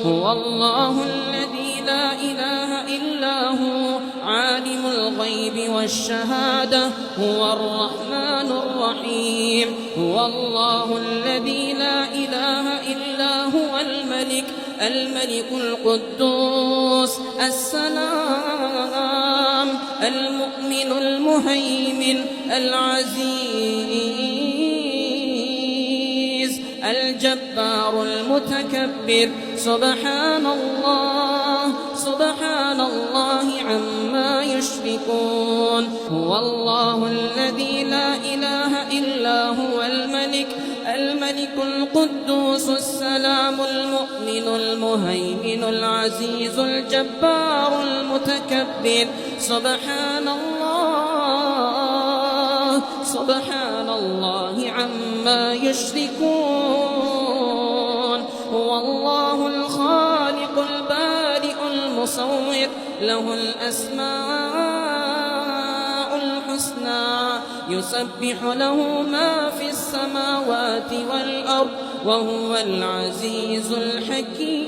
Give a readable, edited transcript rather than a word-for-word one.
هو الله الذي لا إله إلا هو عالم الغيب والشهادة هو الرحمن الرحيم هو الله الذي لا إله إلا هو الملك القدوس السلام المؤمن المهيمن العزيز الجبار المتكبر سبحان الله عما يشركون هو الله الذي لا إله إلا هو الملك القدوس السلام المؤمن المهيمن العزيز الجبار المتكبر سبحان الله عما يشركون هو الله الخالق البارئ المصور له الأسماء الحسنى يسبح له ما في السماوات والأرض وهو العزيز الحكيم